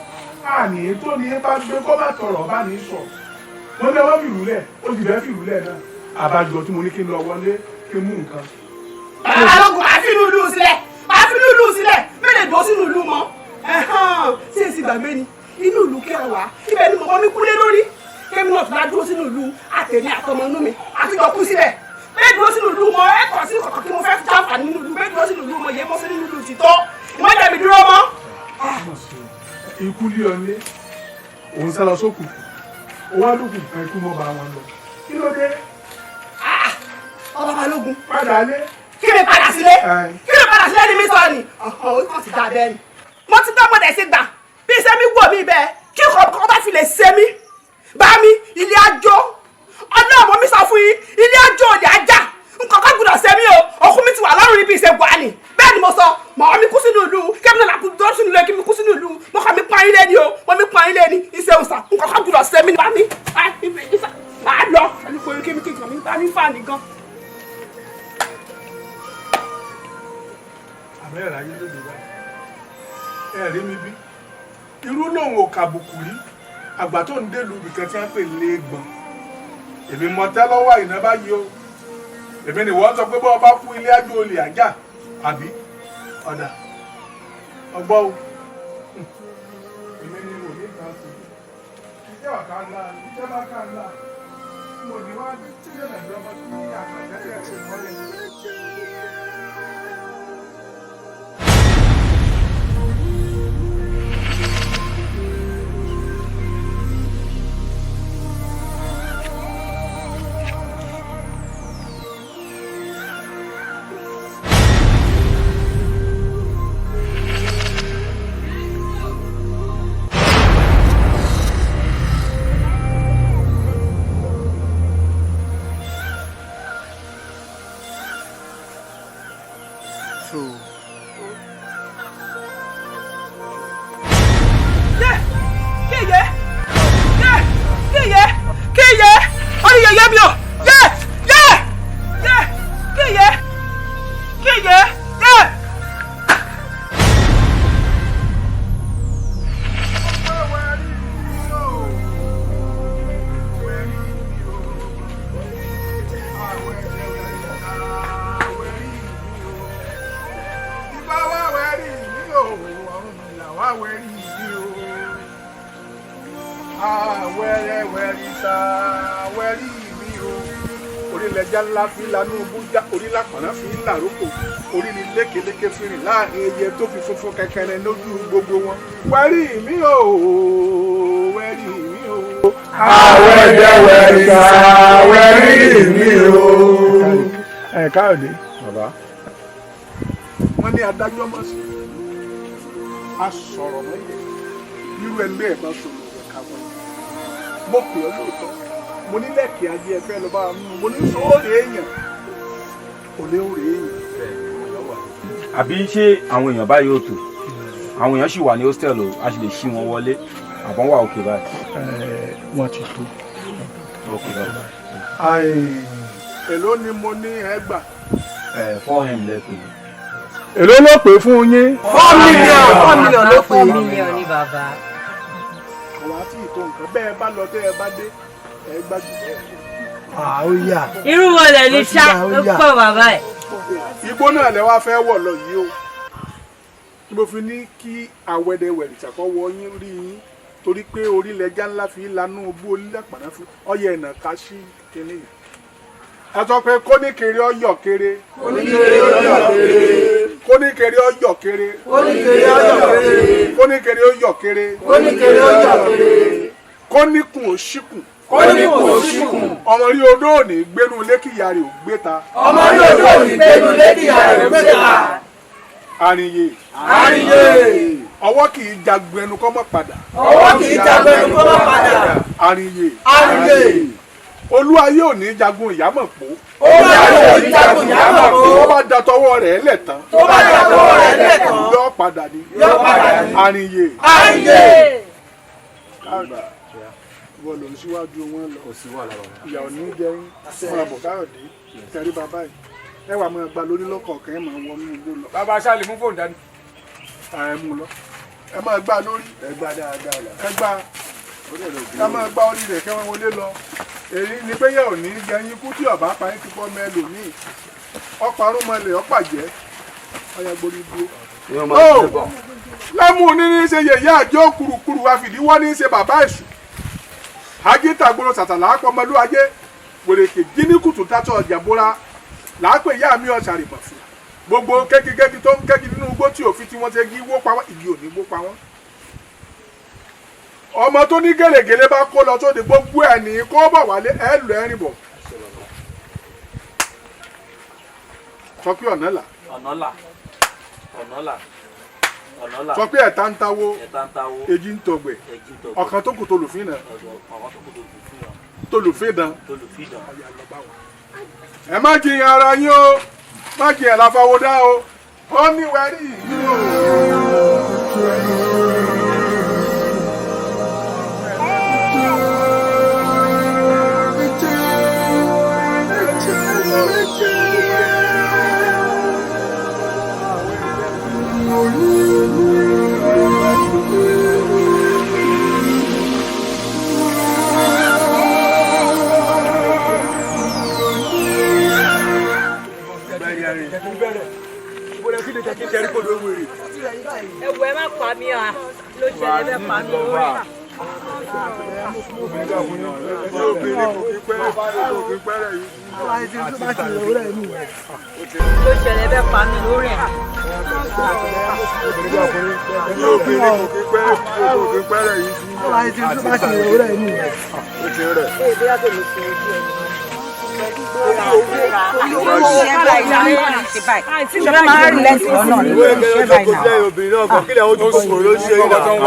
Àní tó ní bá gbé kó bá tọrọ bá ní sọ. Wọ́n ní ọmọ fìlú lẹ̀. Ó sì fẹ́ fìlú lẹ̀ náà. Àbájọ tí mo ní kí n lọ wọlé kí n mú nǹkan. Balógun máa fi lùlù sílẹ̀. Máa fi lùlù sílẹ̀. Mẹ́lẹ̀ dùn sínú ìlú mọ́. Ṣé èsì gbàgbé ni? Inú ìlú kí a wà ibẹ̀ ni mọ̀mọ́ mi kúlé lórí kémi náà tún bá dúró sínú ìlú àtẹ̀mí àtọmọ inú mi àtijọ́ kú síbẹ̀ bẹ́ẹ̀ dúró sínú ìlú mọ ẹ̀kọ́ sí kọ̀kọ́ kí mo fẹ́ fi jáfà nínú ìlú bẹ́ẹ̀ dúró sínú ìlú mọ yẹ mọ́ sí nínú ìlú ti tọ́ ìmọ̀jẹ̀ mi dúró mọ́. Ikú lé ọ lé òun sá lọ sókù owó àdókù kan ikú mọ́ bá wọn lọ kí ló dé. Ọba Balógun Padà lé. kí mi padà sílé kí mi padà sílé ni mi sọ ni ó kàn sí dáadẹ́ ni mo ti dá mọ́tẹ̀ sí gbà bí iṣẹ́ mi wọ̀ mí bẹ́ẹ̀ kí kọ̀ọ̀kan bá fi lè ṣe mí bá mi ilé ajó ọlọ́mọ mi sọ fún yín ilé ajó òde ajá nǹkan kan gbọdọ̀ ṣe mí o ọkùnrin mi ti wà lọ́rùn níbi ìṣe gbọ́ni bẹ́ẹ̀ ni mo sọ mọ̀ mi kú sínú ìlú kẹ́mi náà làkú dọ́ sínú ilé kí mi kú sínú ìlú mo kàn mí pa ilé ni o mo mi pa ilé ni iṣẹ́ òòsà nǹkan kan gbọdọ̀ ṣe mí bá mi máa lọ ẹni kò rí kí mi kí nǹkan mi bá mi fà ní gan. Àbẹ́rẹ́ ayé lóde báyìí ẹ̀rí mi bí irú lòun ò kàbùkù rí àgbà tó ń délùú ibìkan tí wọ́n pè léègbọ̀n èmi mọ tẹ́ lọ́wọ́ àyìnà báyìí o èmi ni wọ́n sọ pé bọ́ ọba kú ilé ájú olè àjà àbí ọ̀dà ọgbọ́ o èmi ni mo ní ìgbà tó iṣẹ́ ọ̀ká ńlá iṣẹ́ bá ká ńlá mo ní wá tí yóò dàbí ọmọ tó ní àgbàjẹ́ ẹ̀ṣẹ̀ mọ́lẹ̀. Fi lanú bújá orí lápàná fi ń làrókò orí ni lékeleke fi rìn láàrin ẹyẹ tó fi funfun kẹkẹrẹ lójú gbogbo wọn. Wẹ́rí mi o wẹ́rí mi o. Àwẹ̀dẹ̀ wẹ̀rí sá wẹ́rí mi o. Ẹ káàdé. Bàbá. Wọ́n ní adájọ́ mọ̀ sí. A sọ̀rọ̀ lẹ́yìn. Irú ẹgbẹ́ ẹ̀ bá sọ̀rọ̀ ẹ̀ káwọn. Mo pè ọ́ lóòótọ́. Mo ní lẹ́kì ajé ẹ̀fẹ́ ló bá mú mo ní sóòrè èèyàn kò lè òrè èèyàn. Àbí ṣé àwọn èèyàn báyìí ò tó àwọn èèyàn sì wà ní hostel o a sì lè ṣí wọn wọlé àbọ̀n wà òkè báyìí. Wọ́n ti tó. Òkè báyìí. Èló ni mo ní ẹgbà. 4M lẹ́kùn. Èló ló pè fún yín. 4 million 4 million ló pè 4 million ní bàbá. Àwọn àti ìtò nǹkan bẹ́ẹ̀ bá lọ tẹ́ ẹ bá dé. Irú wọn lè ní ṣá ó pọ̀ bàbá ẹ̀. Igbó náà lẹ wá fẹ́ wọ̀ lọ yìí o. Mo fi ní kí àwẹ̀dẹ̀ wẹ̀rì ṣàkọ́wọ́ yín rí yín torí pé orílẹ̀-èdè ńlá fi lanú bú onílẹ̀pàdà fún ọyẹ ẹ̀nà ká sí kínní yìí. Ẹ sọ pé kóníkèrè ọyọ̀ kéré. Kóníkèrè ọyọ̀ kéré. Kóníkèrè ọyọ̀ kéré. Kóníkèrè ọyọ̀ kéré. Kóníkèrè ọyọ̀ kéré. Kóníkèrè ọyọ̀ kéré. Kóníkùn òṣìkùn. ó ní kò síkùn. ọmọ rí odó òní gbénu lékìyà rẹ̀ ò gbé ta. ọmọ rí odó òní gbénu lékìyà rẹ̀ ò gbé ta. àríyé. ọwọ́ kì í jagun ẹnu kọ́ mọ́ padà. ọwọ́ kì í jagun ẹnu kọ́ mọ́ padà. àríyé. olúwayé ò ní jagun ìyámọ̀ pò. olúwayé ò ní jagun ìyámọ̀ pò. tó bá da tọwọ́ rẹ̀ lẹ̀ tán. yọ padà ní. àríyé. wọ́n lọ síwájú wọn lọ. ìyá ò ní jẹ́ fún àbọ̀ káyọ̀dé tẹ̀rí bàbá yìí. ẹ wà máa gba lórí lọ́kọ̀ọ̀kan ẹ máa wọnú igbó lọ. bàbá aṣáálẹ̀ mú fóònù dání. ẹ mú lọ ẹ máa gbá lórí. ẹ gbá dáadáa la. ẹ gbá ẹ máa gbá orí rẹ̀ kí wọ́n wọlé lọ. èyí ni pé yẹ ò ní jẹyìn kú tí ọba pa yín ti fọ́ mẹ́lòmíì ọparún mọ́lẹ̀ ọ̀pàjẹ́ ọyà gborí dúró. lẹ́mú ní ní ṣe yẹ̀yẹ́ àjọ kùrùkùrù àfìdíwọ́ ní ṣe bàbá èṣù agíta gbọ́dọ̀ sàtàlà àpọ̀mọdún ajé wèrèkè jíníkùtù tátọ̀ ọjà bóra làápè ìyá mi ọ̀sà rè mọ̀ fún gbogbo kékigéki tó ń kéki nínú igbó tí òfin tí wọ́n ṣe gí wó pa wọ́n ìdí òní wó pa wọ́n. ọmọ tó ní gèlègèlè bá kó lọ sóde gbogbo ẹ̀ ní kó bọ̀ wálé ẹ̀ lọ ẹ̀rìn bọ̀. sọ pé ọ̀nà là. sọ pé ẹ̀ta ń tawó èjì ń tọgbẹ̀ ọ̀kan tó kù tó lùfín náà tó lùfín dán. ẹ má jiyàn ara yín o má jiyàn láfáwọ́dá o ó ní wẹ́rí yìí o. ẹwọ ẹ má pa mí à ló ṣẹlẹ̀ bẹ pa mí lórí à. ló ṣẹlẹ̀ bẹ pa mí lórí à.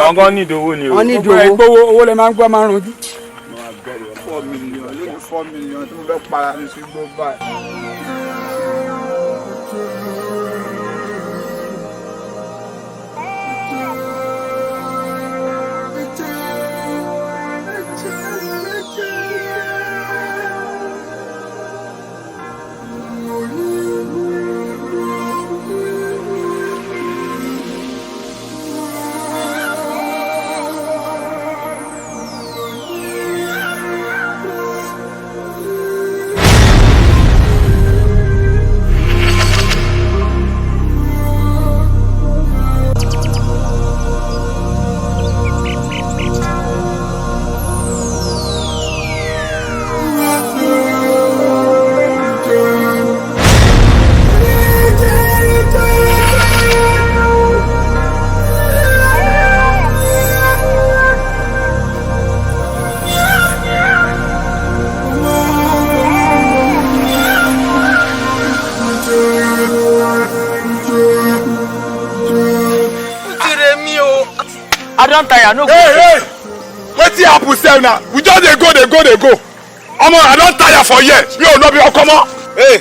àwọn kan ní ìdòwò ni o. wọ́n ní ìdòwò owó lè máa ń gbọ́ máa ń rojú. 4 million lónìí 4 million tí mo fẹ́ para ní sí gbó báyìí. I don't tire, no go. Hey, wetin happen sef na? We just dey go. Omo, I don tire for here. Me o no be okomo. Hey,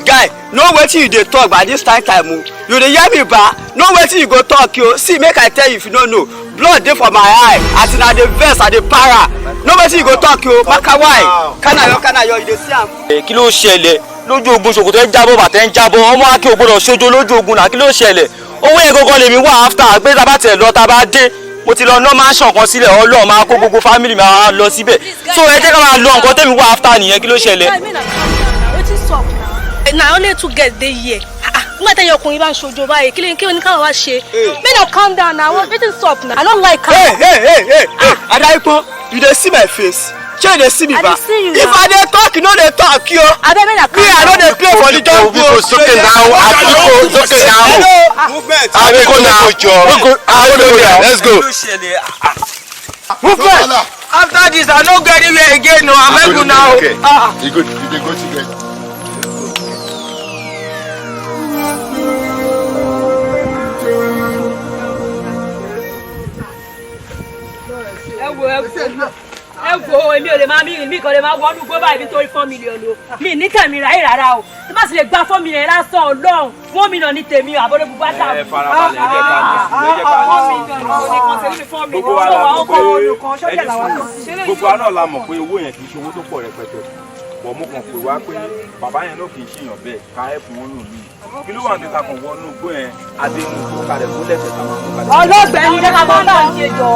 guy, know wetin you dey talk by this time o. You dey hear me ba? Know wetin you go talk yo. See, make I tell you if you no know. Blood dey for my eye. As in I dey vex, I dey para. Know wetin you go talk yo. Maka why? Kanayo, you dey see am. Kí ló ṣẹlẹ̀ lójú ogun ṣòkòtò ẹ jábọ́ bàtẹ́ ń jábọ́ ọmọ akẹ́ ògbọ́dọ̀ ṣojo lójú ogun náà kí ló ṣẹlẹ̀ owó yẹn gangan lèmi wà after pé tá a bá tẹ̀ lọ tá a bá dé mo ti lọ ná máa ṣàn kan sílẹ̀ ọlọ́ọ̀ máa kó gbogbo family máa lọ síbẹ̀ so ẹ jẹ́ ká máa lọ nǹkan tẹ́mi wà after nìyẹn kí ló ṣẹlẹ̀. na only two girls dey here nígbà tẹ́yẹ ọkùnrin bá ń ṣojo báyìí kí ni káwọn wá ṣe make dem calm down na wetin sup na I no like am. Hey, Adaipo, you dey see my face. Shey you dey see me ba? If I dey talk, you no dey talk yo. Me I no dey play for the jungle. Go soke now, soke now. Movement. Let's go. Movement. After this, I no go anywhere again. No, I'm not good now. Okay. You go together. ẹ wo èmi ò lè máa mi kò lè máa wọnú gbọ́ báyìí nítorí 4 million o mi ní tẹ̀mí ráyè rárá o tí bá sì lè gba 4 million lásán ọlọ́run 1 million ní tèmi àbọ̀dé bùbá dà. ẹ farabalẹ̀ ẹ jẹ́ ká gbogbo wa náà la mọ̀ pé owó yẹn kì í ṣe owó tó pọ̀ rẹpẹtẹ pọ̀ mú kan pè wá pé bàbá yẹn náà kì í ṣèyàn bẹ́ẹ̀ ká ẹ̀ fún wọn nù mí kí ló wà ní ta kàn wọnú igbó yẹn adéhùn tó kalẹ̀ tó lẹ́sẹ̀ tá máa mú kalẹ̀. ọlọ́gbẹ̀ẹ́ ni ká bọ́ bá ń ṣe jọ.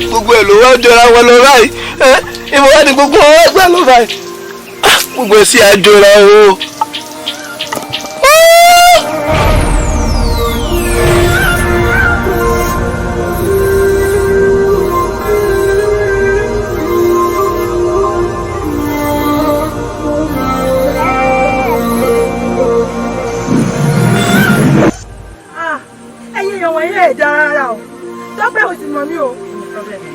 gbogbo ẹ̀ ló wá jọra wọn lọ báyìí ìmọ̀ wá ní gbogbo ọwọ́ ẹgbẹ́ ló báyìí gbogbo ẹ̀ sì àjọra o. ẹ̀yin èèyàn wọ̀nyí ẹ̀ dára rárá o tọ́pẹ́ ò sì mọ̀ mí o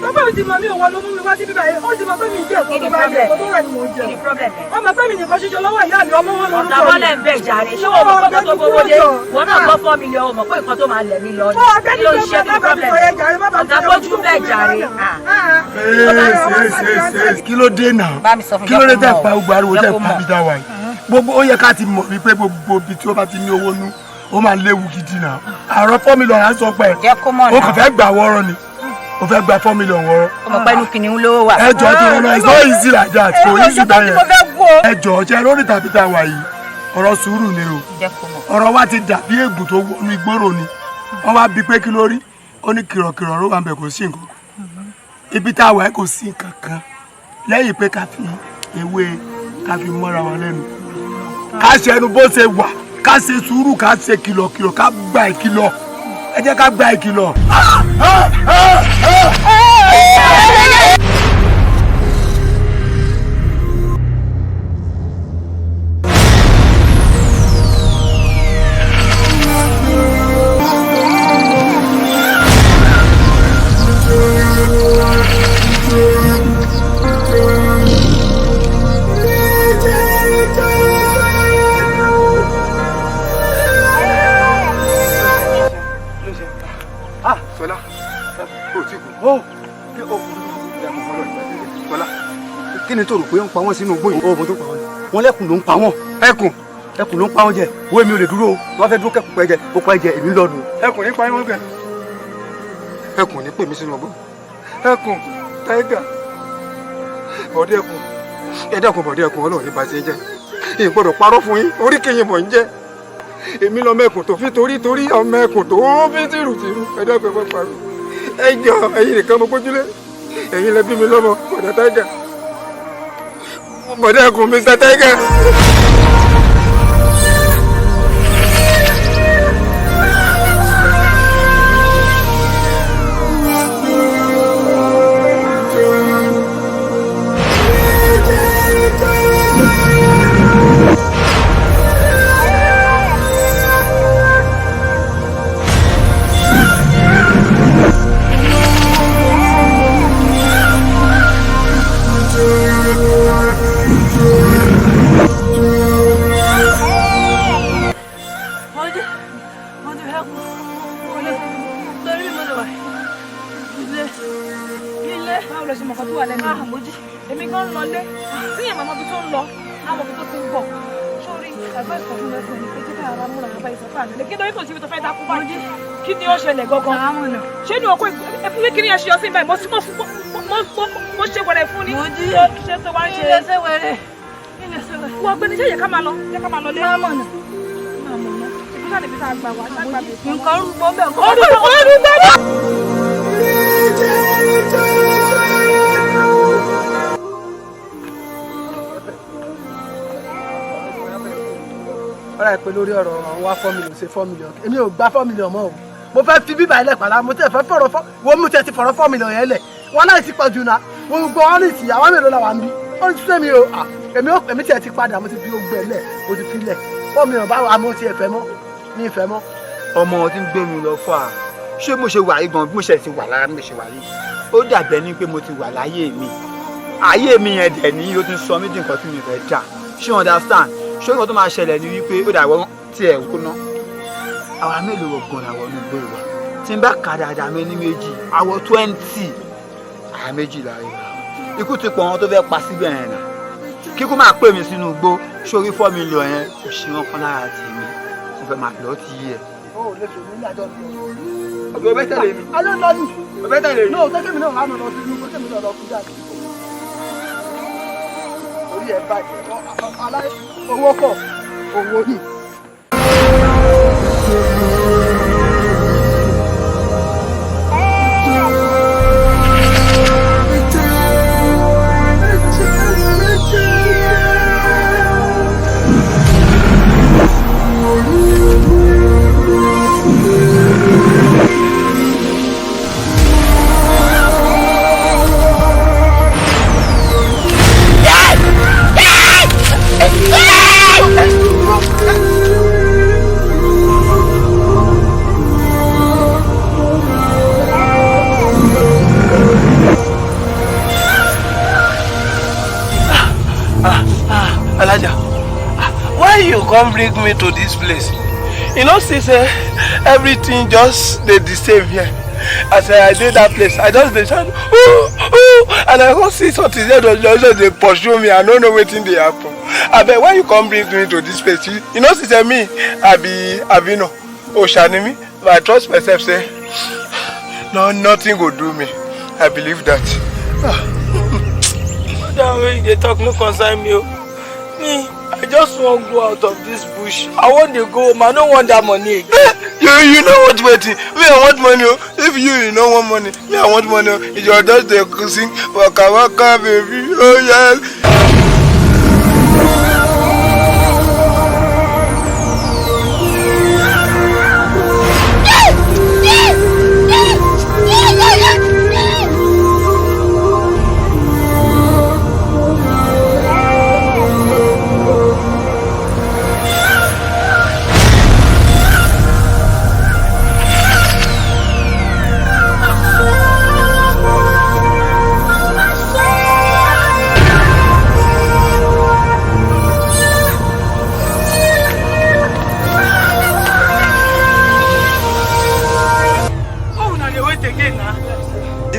tọ́pẹ́ ò sì mọ̀ mí o wọn ló mú mi wá sí bíbá yìí ó sì mọ̀ pé mi jẹ́ ẹ̀kọ́ tó bá jẹ́ ẹ̀kọ́ tó rẹ̀ ni mò ń jẹ wọ́n mọ̀ pé mi nìkan ṣoṣo lọ́wọ́ ìyá mi ọmọ wọn lórúkọ mi. ọ̀tá wọlé ń bẹ̀ jàre ṣé wọ́n mọ̀ pé tó gbowó dé wọn náà gbọ́ 4 million mọ̀ pé nǹkan tó máa lẹ̀ mí lọ ni ló ń ṣe kí problem ọ̀tá bójú bẹ̀ jàre. kí ló dé náà kí ló dé tẹ̀ pa gbogbo ariwo tẹ̀ pa bí dáwà yìí gbogbo ó yẹ ká ti mọ̀ wípé gbogbo ibi tí ó bá ti ní owó nú ó máa léwu gidi náà àrọ 4 million à ń sọ pé ó kàn fẹ́ gbà wọ́rọ́ ni ó fẹ́ gba 4 million wọ́rọ́. ọmọ pẹ́ẹ́nu kìnìún ló wà. ẹ jọ tí wọn náà it's not easy like that kò easy báyẹn ẹ jọ ṣe lórí tàbí tá a wà yìí ọ̀rọ̀ sùúrù ni o ọ̀rọ̀ wa ti dàbí ègùn tó wọnú ìgboro ni wọ́n wá bí pé kí ló rí ó ní kìrọ̀kìrọ̀ ló wà ń bẹ̀ kò sí nǹkan ibi tá a wà kò sí nǹkan kan lẹ́yìn pé ká fi ewé ká fi mọ́ra wa lẹ́nu ká ṣẹnu bó ṣe wà ká ṣe sùúrù ká ṣe kìlọ̀kìlọ̀ ká gba ìkìlọ̀ ẹ jẹ́ ká gba ìkìlọ̀. kí ni tó rò pé ń pa wọ́n sínú igbó yìí. ọ̀bùn tó pa wọ́n wọn lẹ́kùn ló ń pa wọ́n. ẹkùn ló ń pa wọ́n jẹ wo èmi ò lè dúró o wọ́n fẹ́ dúró kẹ́kùn pẹ́ jẹ ó pa jẹ èmi lọ́dún. ẹkùn ní pa wọ́n gẹ̀. ẹkùn ní pè mí sínú ọgbọ́n. ẹkùn táìgà bọ̀dé ẹkùn ẹ̀dẹ́kùn bọ̀dé ẹkùn ọlọ́run ní bá ti jẹ́ èyí gbọ́dọ̀ parọ́ fún yín orí kìyìn mọ̀ ń jẹ́ èmi lọ mẹ́kùn tó fi torí ọmọ ẹkùn tó fi tìrùtìrù ẹ̀dẹ́kùn ẹ̀kọ́ parọ́ ẹjọ́ ẹ̀yin nìkan mo gbójúlé ẹ̀yin lẹ bí mi lọ́mọ bọ̀dé táìgà bọ̀dé ẹkùn Mr. Tiger. Yeah. àwọn tó ti ń bọ̀ sórí àgbà ìsọfún lẹ́sìn ní pé kí ká ara múra àbá ìsọfún àná kí lórí kò síbi tó fẹ́ dákú báyìí kí ni ó ṣẹlẹ̀ gangan ṣé ni òkú ẹkú kékeré yẹn ṣe ọ sí báyìí mo ṣe wẹ̀rẹ̀ fún ni ṣé tó wá ń ṣe ṣe wẹ̀rẹ̀ wọ́n gbé ní ṣé yẹ ká máa lọ lé ìbúṣà níbi tá a gbà wá ṣàgbà mi. nǹkan rúgbọ́ bẹ́ẹ̀ kọ́ ọ̀rọ̀ ẹ̀ pé lórí ọ̀rọ̀ wá 4 million ṣe 4 million èmi ò gba 4 million mọ́ o mo fẹ́ fi bíbá ilẹ̀ pàlà mo tẹ̀ fẹ́ fọ̀rọ̀ wo mo tẹ̀ ti fọ̀rọ̀ 4 million yẹn lẹ̀ wọn náà ti pọ̀ jù náà mo gbọ́ wọn ní ìsìn àwọn mélòó la wà ń bí ó ti tẹ́ mi o èmi tiẹ̀ ti padà mo ti fi ogbẹ́ lẹ̀ mo ti fi lẹ̀ 4 million báwo àmọ́ ti ẹ̀fẹ́ mọ́ ní ìfẹ́ mọ́. ọmọ tí ń gbé mi lọ fà á ṣé mo ṣe wà yìí gan bí mo ṣe ti wà lára mi ṣe wà yìí ó dàbẹ̀ ni pé mo ti wà láyé mi ayé mi yẹn dẹ̀ ní ó ti sọ mí di nǹkan tí mi fẹ́ dà ṣé you understand ṣé nǹkan tó máa ṣẹlẹ̀ ni wípé ó dàwọ́ tiẹ̀ wó ná àwa mélòó gan làwọn ní gbé wa tí n bá kà dáadáa mi ní méjì àwọ̀ 20 àwa méjì láàyè ikú ti pọ̀ wọn tó fẹ́ pa síbẹ̀ yẹn nà kíkú máa pè mí sínú igbó sórí 4 million yẹn kò ṣe wọn kan lára tì mí mo fẹ́ máa lọ ti yẹ. ó lè ṣe ní àjọ mi. ọ̀gbẹ́ ọbẹ̀ tẹ̀lé mi. alẹ́ ń lọ ní. ọbẹ̀ tẹ̀lé mi. náà tẹ́kẹ́ mi náà lánàá lọ sí inú kó tẹ́mi náà lọ fún jáde. orí ẹ̀ bàjẹ́ owó kọ̀ owó ní. Alaja, why you come bring me to this place? You know, see, say everything just the same here. As I did that place, I just dey shout, ooh, and I go see something there just dey pursue me. I don't know wetin dey happen. Abeg, why you come bring me to this place? You know, see, say me, I be no Oshanimi, but I trust myself. Say, no, nothing go do me. I believe that. That way they talk no concern me. Me, I just want to go out of this bush. I want to go home. I don't want that money again. You know what waiting? Me, I want money. If you don't want money, me, I want money. You're just there sing waka waka baby. Oh yes.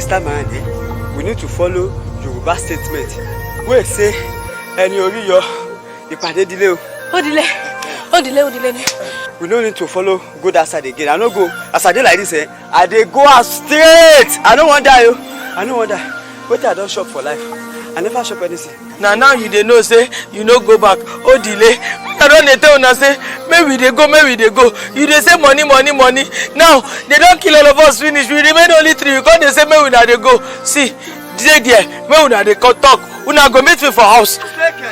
Time around, we need to follow Yoruba statement. We say, ẹni orí yọ, ìpàdé dílé o. Ó dílé ni. We no need to follow go that side again. I no go. As I dey like this, I dey go out straight. I no wan die o. I no wan die. Wetin I don chop for life. I never chop anything. Now you dey know say you no go back. Ó dílé. I don dey tell una say make we dey go. You dey say money. Now they don kill all of us finish. We remain only 3. We come dey say make una dey go. See, dey there. Make una dey talk. Una go meet me for house. Wait.